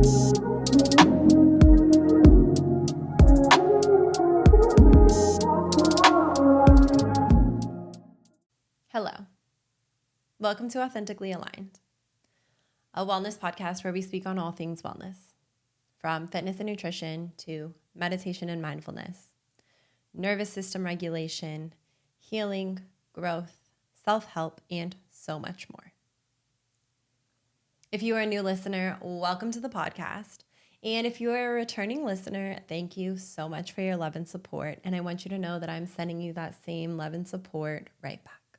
Hello. Welcome to Authentically Aligned, a wellness podcast where we speak on all things wellness, from fitness and nutrition to meditation and mindfulness, nervous system regulation, healing, growth, self-help, and so much more. If you are a new listener, welcome to the podcast. And if you are a returning listener, thank you so much for your love and support. And I want you to know that I'm sending you that same love and support right back.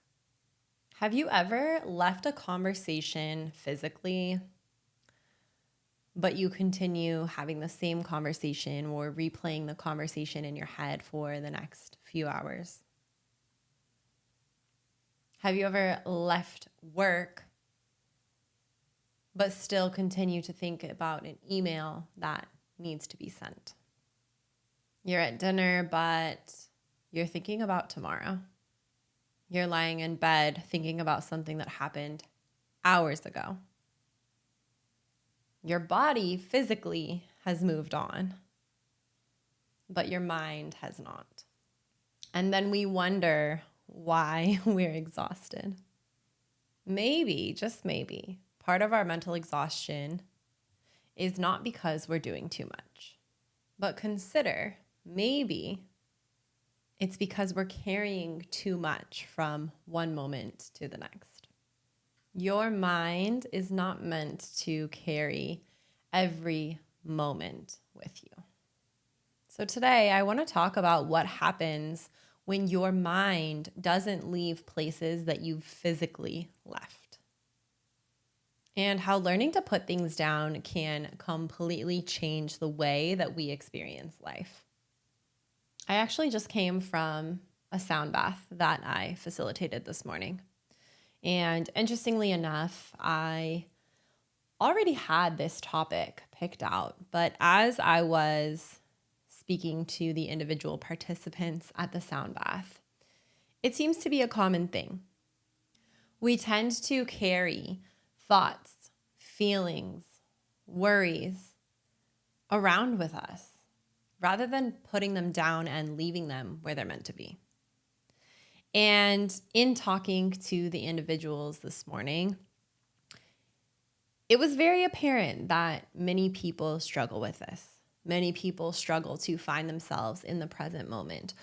Have you ever left a conversation physically, but you continue having the same conversation or replaying the conversation in your head for the next few hours? Have you ever left work, but still continue to think about an email that needs to be sent? You're at dinner, but you're thinking about tomorrow. You're lying in bed thinking about something that happened hours ago. Your body physically has moved on, but your mind has not. And then we wonder why we're exhausted. Maybe, just maybe, part of our mental exhaustion is not because we're doing too much, but consider maybe it's because we're carrying too much from one moment to the next. Your mind is not meant to carry every moment with you. So today I want to talk about what happens when your mind doesn't leave places that you've physically left, and how learning to put things down can completely change the way that we experience life. I actually just came from a sound bath that I facilitated this morning. And interestingly enough, I already had this topic picked out, but as I was speaking to the individual participants at the sound bath, it seems to be a common thing. We tend to carry thoughts, feelings, worries around with us, rather than putting them down and leaving them where they're meant to be. And in talking to the individuals this morning, it was very apparent that many people struggle with this. Many people struggle to find themselves in the present moment,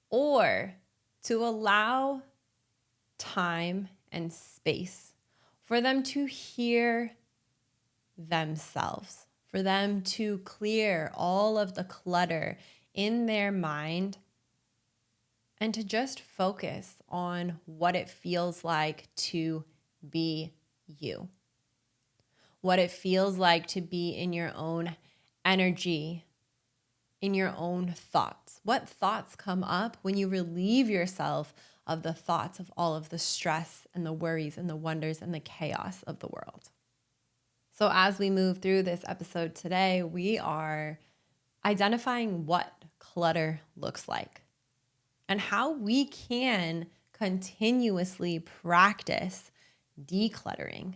or to allow time and space for them to hear themselves, for them to clear all of the clutter in their mind and to just focus on what it feels like to be you, what it feels like to be in your own energy, in your own thoughts. What thoughts come up when you relieve yourself of the thoughts of all of the stress and the worries and the wonders and the chaos of the world? So as we move through this episode today, we are identifying what clutter looks like and how we can continuously practice decluttering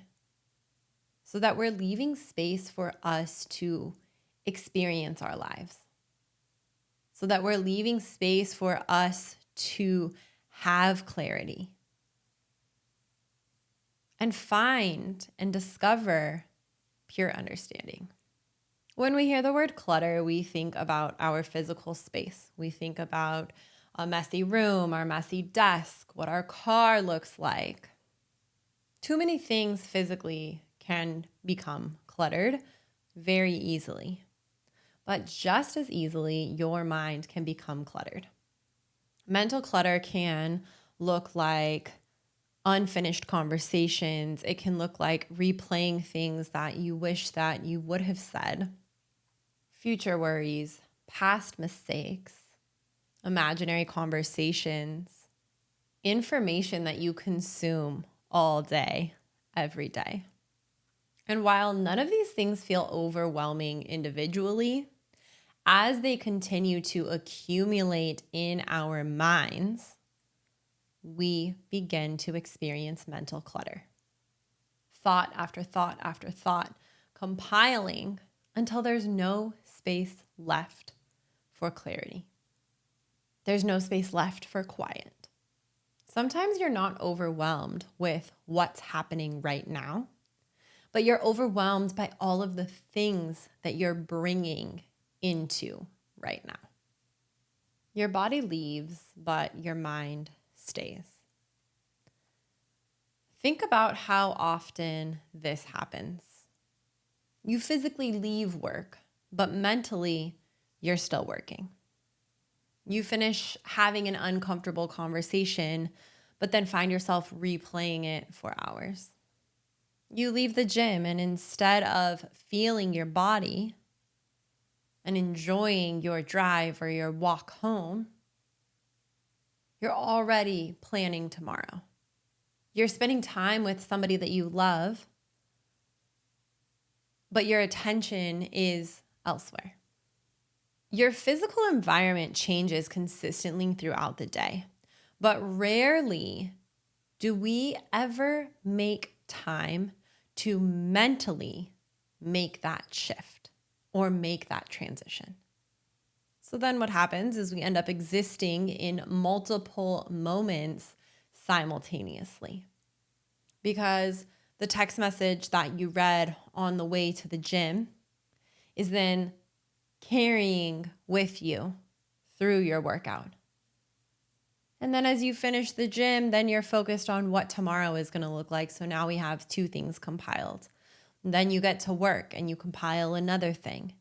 so that we're leaving space for us to experience our lives, so that we're leaving space for us to have clarity and find and discover pure understanding. When we hear the word clutter, we think about our physical space. We think about a messy room, our messy desk, what our car looks like. Too many things physically can become cluttered very easily. But just as easily, your mind can become cluttered. Mental clutter can look like unfinished conversations. It can look like replaying things that you wish that you would have said, future worries, past mistakes, imaginary conversations, information that you consume all day, every day. And while none of these things feel overwhelming individually, as they continue to accumulate in our minds, we begin to experience mental clutter. Thought after thought after thought, compiling until there's no space left for clarity. There's no space left for quiet. Sometimes you're not overwhelmed with what's happening right now, but you're overwhelmed by all of the things that you're bringing into right now. Your body leaves, but your mind stays. Think about how often this happens. You physically leave work, but mentally, you're still working. You finish having an uncomfortable conversation, but then find yourself replaying it for hours. You leave the gym, and instead of feeling your body and enjoying your drive or your walk home, you're already planning tomorrow. You're spending time with somebody that you love, but your attention is elsewhere. Your physical environment changes consistently throughout the day, but rarely do we ever make time to mentally make that shift or make that transition. So then what happens is we end up existing in multiple moments simultaneously, because the text message that you read on the way to the gym is then carrying with you through your workout. And then as you finish the gym, then you're focused on what tomorrow is going to look like. So now we have two things compiled. And then you get to work and you compile another thing.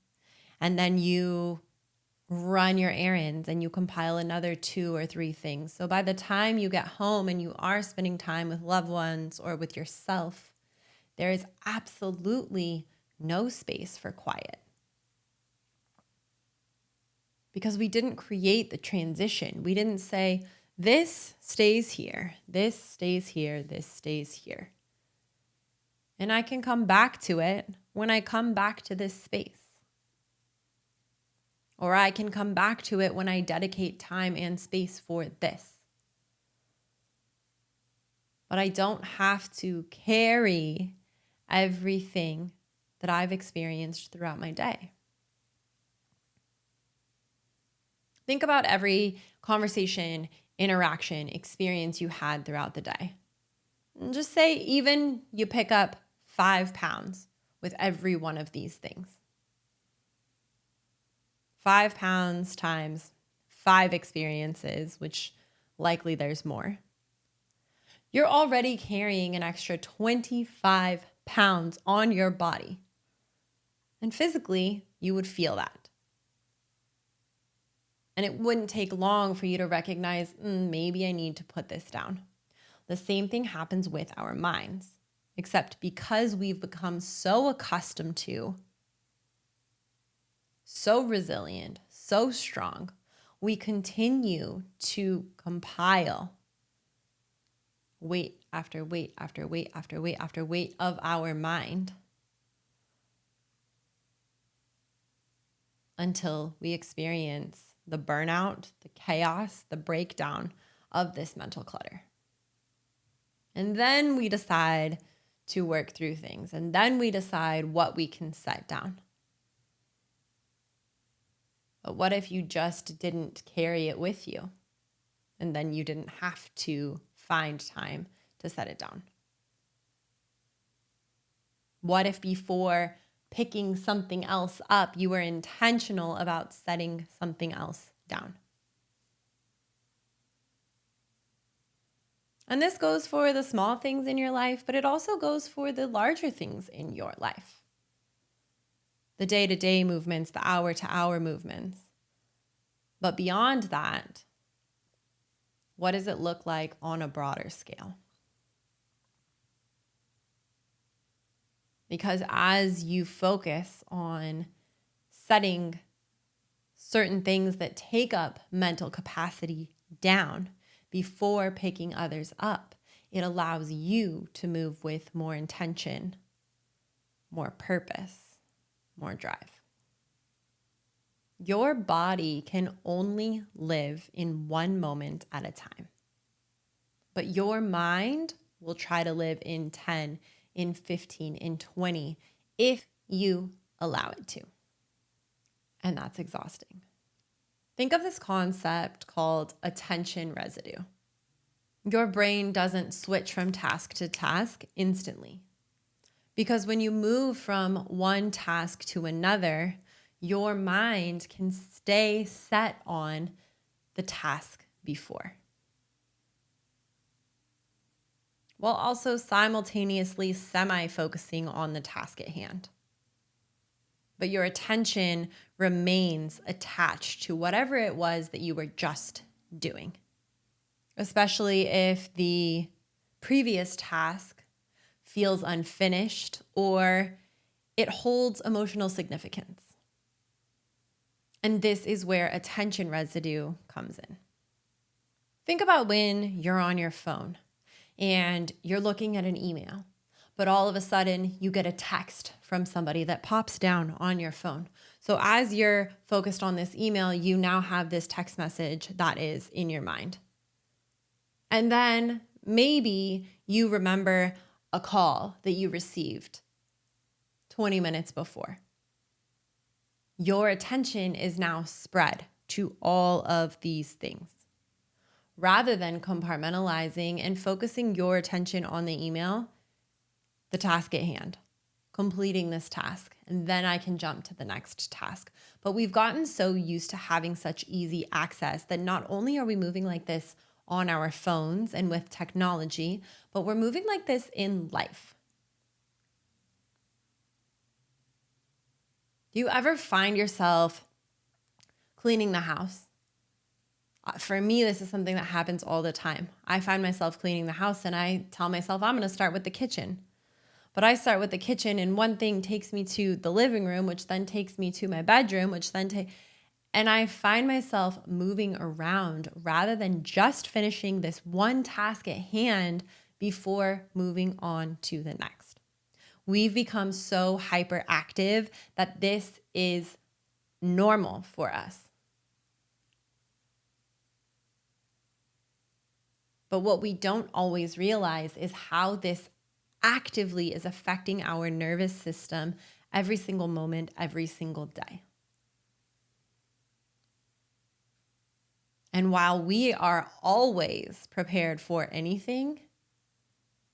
And then you run your errands and you compile another 2 or 3 things. So by the time you get home and you are spending time with loved ones or with yourself, there is absolutely no space for quiet. Because we didn't create the transition. We didn't say, this stays here, this stays here, this stays here. And I can come back to it when I come back to this space. Or I can come back to it when I dedicate time and space for this. But I don't have to carry everything that I've experienced throughout my day. Think about every conversation, interaction, experience you had throughout the day. And just say even you pick up 5 pounds with every one of these things. 5 pounds times 5 experiences, which likely there's more. You're already carrying an extra 25 pounds on your body. And physically, you would feel that. And it wouldn't take long for you to recognize, maybe I need to put this down. The same thing happens with our minds, except because we've become so accustomed to, so resilient, so strong, we continue to compile weight after weight after weight after weight after weight of our mind until we experience the burnout, the chaos, the breakdown of this mental clutter. And then we decide to work through things. And then we decide what we can set down. But what if you just didn't carry it with you? And then you didn't have to find time to set it down? What if before picking something else up, you were intentional about setting something else down? And this goes for the small things in your life, but it also goes for the larger things in your life. The day-to-day movements, the hour-to-hour movements. But beyond that, what does it look like on a broader scale? Because as you focus on setting certain things that take up mental capacity down before picking others up, it allows you to move with more intention, more purpose, more drive. Your body can only live in one moment at a time, but your mind will try to live in 10, in 15, in 20, if you allow it to. And that's exhausting. Think of this concept called attention residue. Your brain doesn't switch from task to task instantly. Because when you move from one task to another, your mind can stay set on the task before, while also simultaneously semi-focusing on the task at hand. But your attention remains attached to whatever it was that you were just doing, especially if the previous task feels unfinished or it holds emotional significance. And this is where attention residue comes in. Think about when you're on your phone and you're looking at an email, but all of a sudden you get a text from somebody that pops down on your phone. So as you're focused on this email, you now have this text message that is in your mind. And then maybe you remember a call that you received 20 minutes before. Your attention is now spread to all of these things. Rather than compartmentalizing and focusing your attention on the email, the task at hand, completing this task, and then I can jump to the next task. But we've gotten so used to having such easy access that not only are we moving like this on our phones and with technology, but we're moving like this in life. Do you ever find yourself cleaning the house? For me, this is something that happens all the time. I find myself cleaning the house and I tell myself I'm going to start with the kitchen. But I start with the kitchen and one thing takes me to the living room, which then takes me to my bedroom, which then and I find myself moving around rather than just finishing this one task at hand before moving on to the next. We've become so hyperactive that this is normal for us. But what we don't always realize is how this actively is affecting our nervous system every single moment, every single day. And while we are always prepared for anything,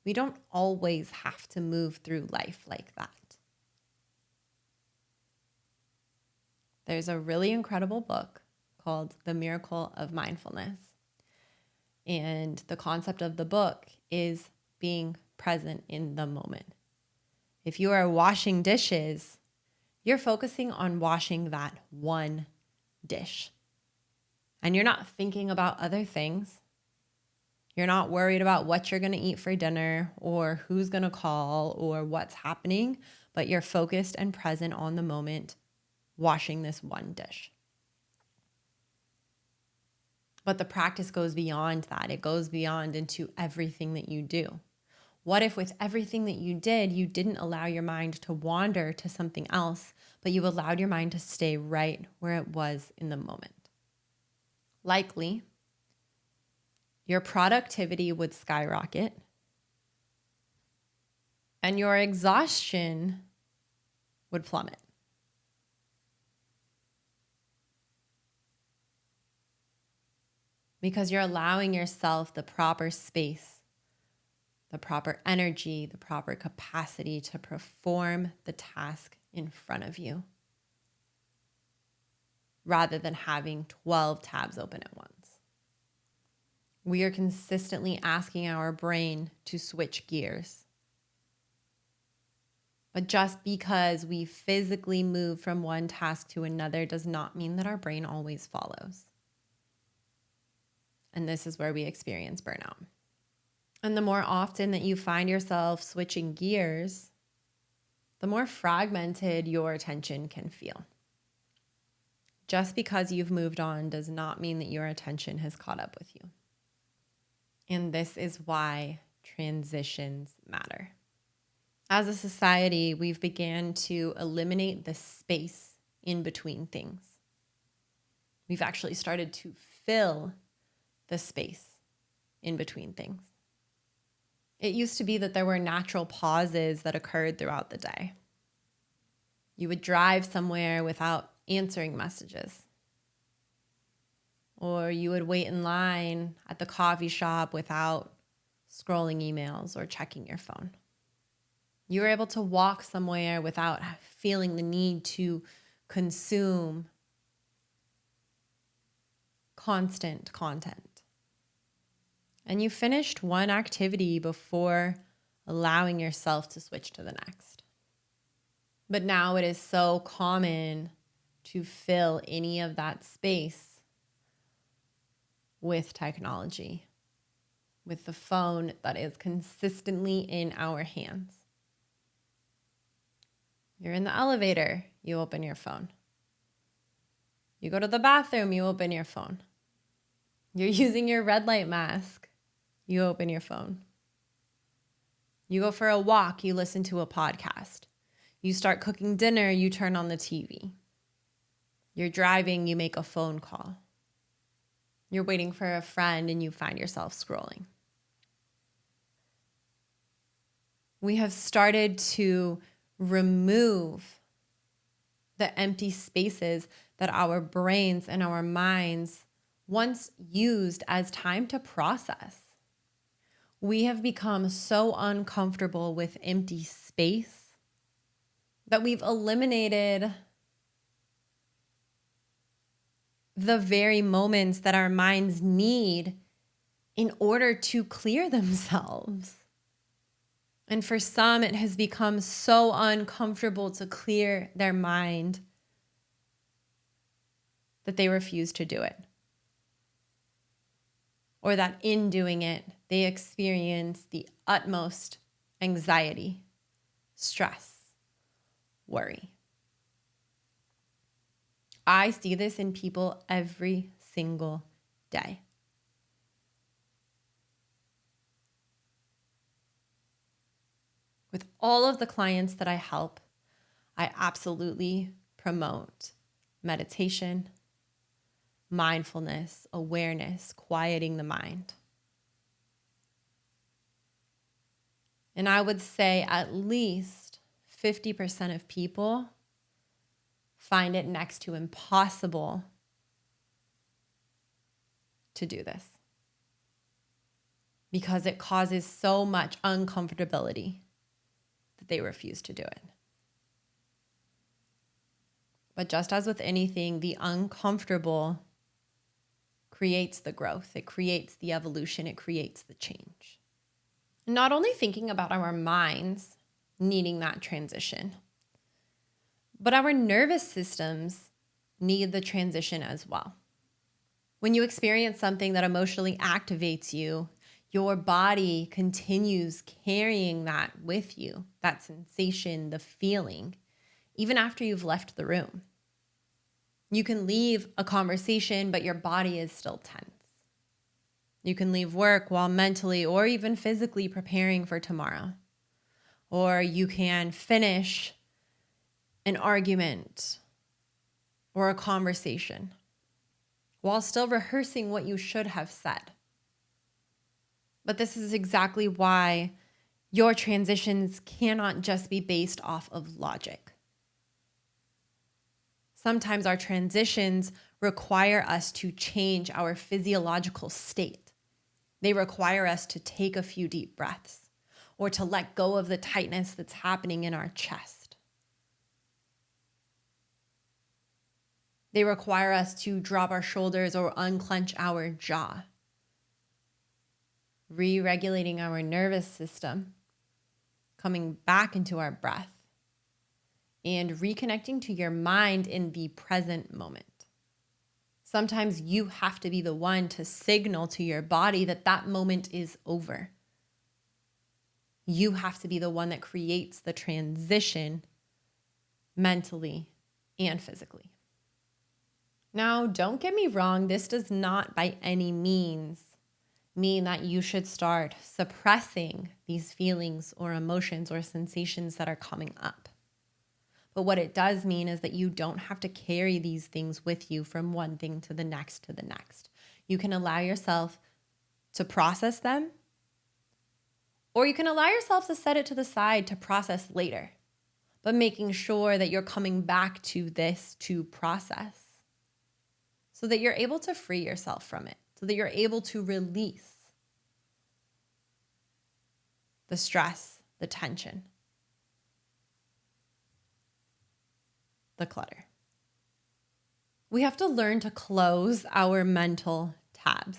we don't always have to move through life like that. There's a really incredible book called The Miracle of Mindfulness. And the concept of the book is being present in the moment. If you are washing dishes, you're focusing on washing that one dish. And you're not thinking about other things. You're not worried about what you're going to eat for dinner or who's going to call or what's happening, but you're focused and present on the moment, washing this one dish. But the practice goes beyond that. It goes beyond into everything that you do. What if with everything that you did, you didn't allow your mind to wander to something else, but you allowed your mind to stay right where it was in the moment? Likely, your productivity would skyrocket and your exhaustion would plummet. Because you're allowing yourself the proper space, the proper energy, the proper capacity to perform the task in front of you, rather than having 12 tabs open at once. We are consistently asking our brain to switch gears. But just because we physically move from one task to another does not mean that our brain always follows. And this is where we experience burnout. And the more often that you find yourself switching gears, the more fragmented your attention can feel. Just because you've moved on does not mean that your attention has caught up with you. And this is why transitions matter. As a society, we've began to eliminate the space in between things. We've actually started to fill the space in between things. It used to be that there were natural pauses that occurred throughout the day. You would drive somewhere without answering messages. Or you would wait in line at the coffee shop without scrolling emails or checking your phone. You were able to walk somewhere without feeling the need to consume constant content. And you finished one activity before allowing yourself to switch to the next. But now it is so common to fill any of that space with technology, with the phone that is consistently in our hands. You're in the elevator, you open your phone. You go to the bathroom, you open your phone. You're using your red light mask, you open your phone. You go for a walk, you listen to a podcast. You start cooking dinner, you turn on the TV. You're driving, you make a phone call. You're waiting for a friend and you find yourself scrolling. We have started to remove the empty spaces that our brains and our minds once used as time to process. We have become so uncomfortable with empty space that we've eliminated the very moments that our minds need in order to clear themselves. And for some, it has become so uncomfortable to clear their mind that they refuse to do it. Or that in doing it, they experience the utmost anxiety, stress, worry. I see this in people every single day. With all of the clients that I help, I absolutely promote meditation, mindfulness, awareness, quieting the mind. And I would say at least 50% of people find it next to impossible to do this because it causes so much uncomfortability that they refuse to do it. But just as with anything, the uncomfortable creates the growth, it creates the evolution, it creates the change. Not only thinking about our minds needing that transition, but our nervous systems need the transition as well. When you experience something that emotionally activates you, your body continues carrying that with you, that sensation, the feeling, even after you've left the room. You can leave a conversation, but your body is still tense. You can leave work while mentally or even physically preparing for tomorrow. Or you can finish an argument or a conversation while still rehearsing what you should have said. But this is exactly why your transitions cannot just be based off of logic. Sometimes our transitions require us to change our physiological state. They require us to take a few deep breaths or to let go of the tightness that's happening in our chest. They require us to drop our shoulders or unclench our jaw. Re-regulating our nervous system, coming back into our breath, and reconnecting to your mind in the present moment. Sometimes you have to be the one to signal to your body that that moment is over. You have to be the one that creates the transition mentally and physically. Now, don't get me wrong, this does not by any means mean that you should start suppressing these feelings or emotions or sensations that are coming up. But what it does mean is that you don't have to carry these things with you from one thing to the next to the next. You can allow yourself to process them, or you can allow yourself to set it to the side to process later. but making sure that you're coming back to this to process so that you're able to free yourself from it, so that you're able to release the stress, the tension, the clutter. We have to learn to close our mental tabs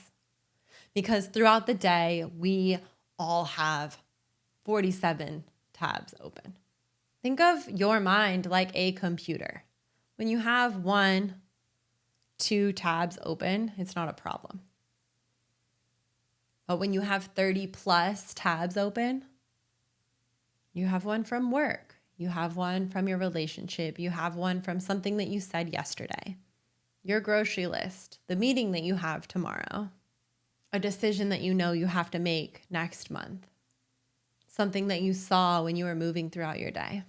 because throughout the day, we all have 47 tabs open. Think of your mind like a computer. When you have 1, 2 tabs open, it's not a problem. But when you have 30 plus tabs open, you have one from work, you have one from your relationship, you have one from something that you said yesterday, your grocery list, the meeting that you have tomorrow, a decision that you know you have to make next month, something that you saw when you were moving throughout your day.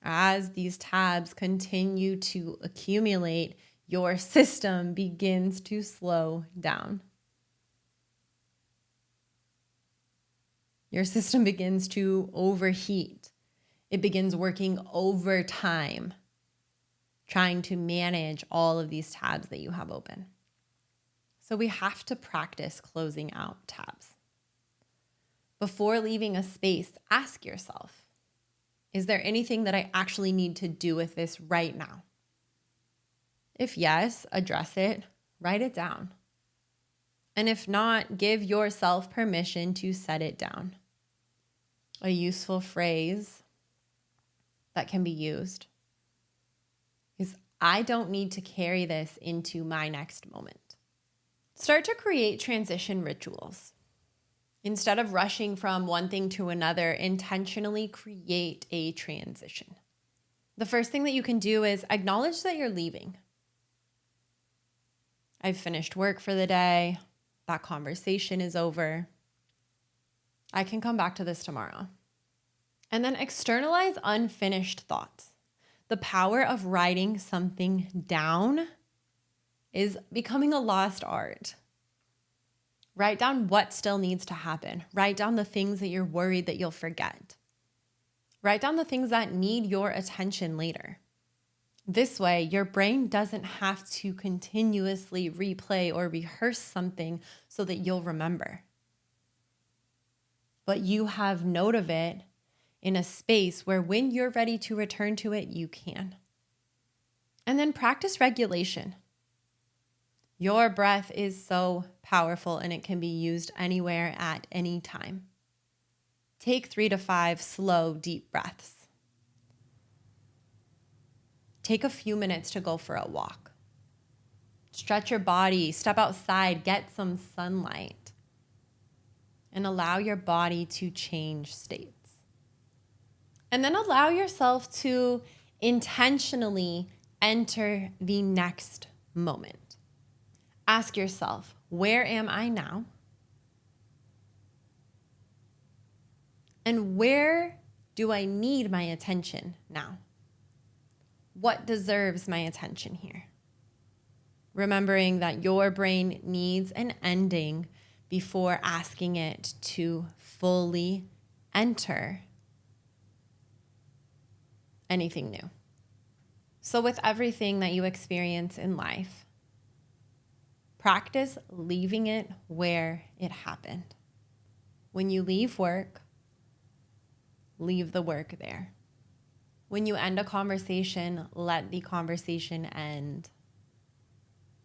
As these tabs continue to accumulate, your system begins to slow down. Your system begins to overheat. It begins working overtime, trying to manage all of these tabs that you have open. So we have to practice closing out tabs. Before leaving a space, ask yourself, is there anything that I actually need to do with this right now? If yes, address it, write it down. And if not, give yourself permission to set it down. A useful phrase that can be used is, I don't need to carry this into my next moment. Start to create transition rituals. Instead of rushing from one thing to another, intentionally create a transition. The first thing that you can do is acknowledge that you're leaving. I've finished work for the day. That conversation is over. I can come back to this tomorrow. And then externalize unfinished thoughts. The power of writing something down is becoming a lost art. Write down what still needs to happen. Write down the things that you're worried that you'll forget. Write down the things that need your attention later. This way, your brain doesn't have to continuously replay or rehearse something so that you'll remember. But you have note of it in a space where when you're ready to return to it, you can. And then practice regulation. Your breath is so powerful and it can be used anywhere at any time. Take 3 to 5 slow, deep breaths. Take a few minutes to go for a walk. Stretch your body, step outside, get some sunlight, and allow your body to change states. And then allow yourself to intentionally enter the next moment. Ask yourself, where am I now? And where do I need my attention now? What deserves my attention here? Remembering that your brain needs an ending before asking it to fully enter anything new. So with everything that you experience in life, practice leaving it where it happened. When you leave work, leave the work there. When you end a conversation, let the conversation end.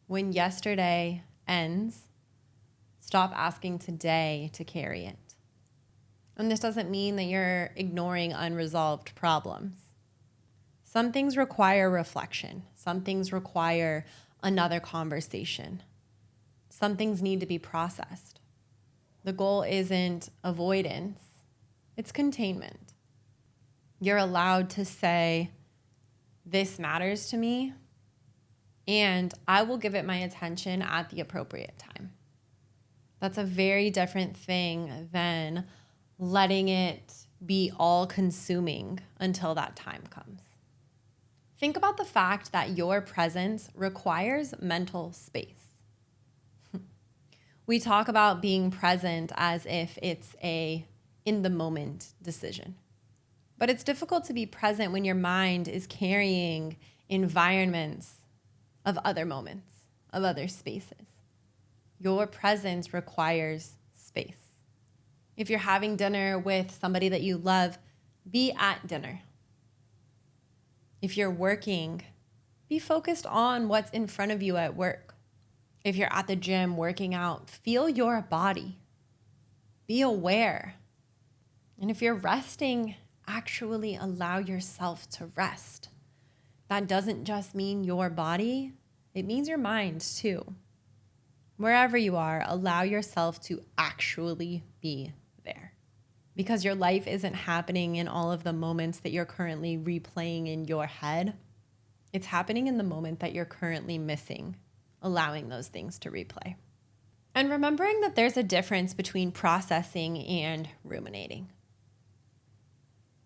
When yesterday ends, stop asking today to carry it. And this doesn't mean that you're ignoring unresolved problems. Some things require reflection. Some things require another conversation. Some things need to be processed. The goal isn't avoidance, it's containment. You're allowed to say, this matters to me, and I will give it my attention at the appropriate time. That's a very different thing than letting it be all-consuming until that time comes. Think about the fact that your presence requires mental space. We talk about being present as if it's a in-the-moment decision. But it's difficult to be present when your mind is carrying environments of other moments, of other spaces. Your presence requires space. If you're having dinner with somebody that you love, be at dinner. If you're working, be focused on what's in front of you at work. If you're at the gym working out, feel your body. Be aware. And if you're resting, actually allow yourself to rest. That doesn't just mean your body, it means your mind too. Wherever you are, allow yourself to actually be there. Because your life isn't happening in all of the moments that you're currently replaying in your head. It's happening in the moment that you're currently missing, allowing those things to replay. And remembering that there's a difference between processing and ruminating.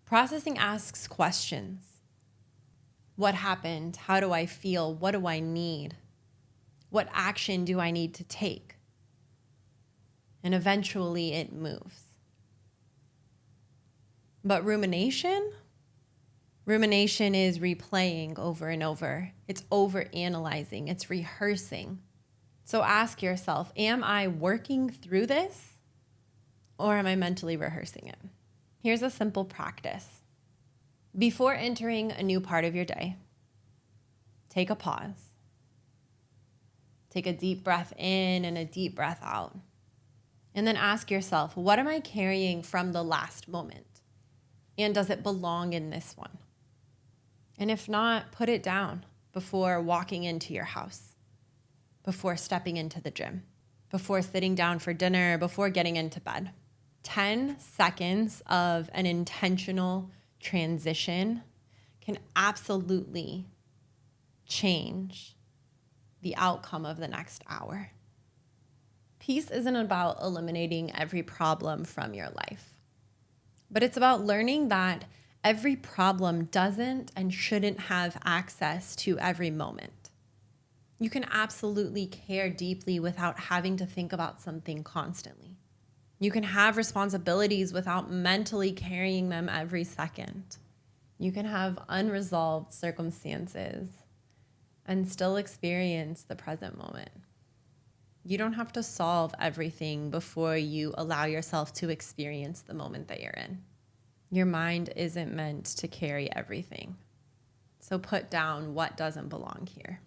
Processing asks questions. What happened? How do I feel? What do I need? What action do I need to take? And eventually it moves. But rumination is replaying over and over. It's overanalyzing. It's rehearsing. So ask yourself, am I working through this or am I mentally rehearsing it? Here's a simple practice. Before entering a new part of your day, take a pause. Take a deep breath in and a deep breath out. And then ask yourself, what am I carrying from the last moment? And does it belong in this one? And if not, put it down before walking into your house, before stepping into the gym, before sitting down for dinner, before getting into bed. 10 seconds of an intentional transition can absolutely change the outcome of the next hour. Peace isn't about eliminating every problem from your life, but it's about learning that every problem doesn't and shouldn't have access to every moment. You can absolutely care deeply without having to think about something constantly. You can have responsibilities without mentally carrying them every second. You can have unresolved circumstances and still experience the present moment. You don't have to solve everything before you allow yourself to experience the moment that you're in. Your mind isn't meant to carry everything. So put down what doesn't belong here.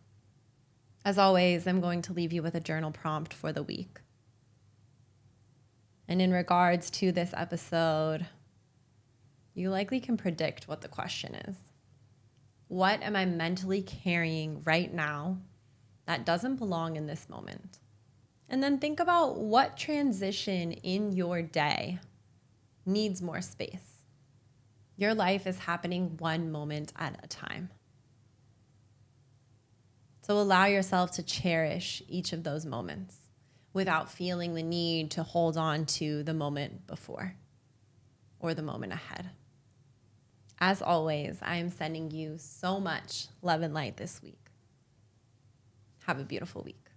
As always, I'm going to leave you with a journal prompt for the week. And in regards to this episode, you likely can predict what the question is. What am I mentally carrying right now that doesn't belong in this moment? And then think about what transition in your day needs more space. Your life is happening one moment at a time. So allow yourself to cherish each of those moments without feeling the need to hold on to the moment before or the moment ahead. As always, I am sending you so much love and light this week. Have a beautiful week.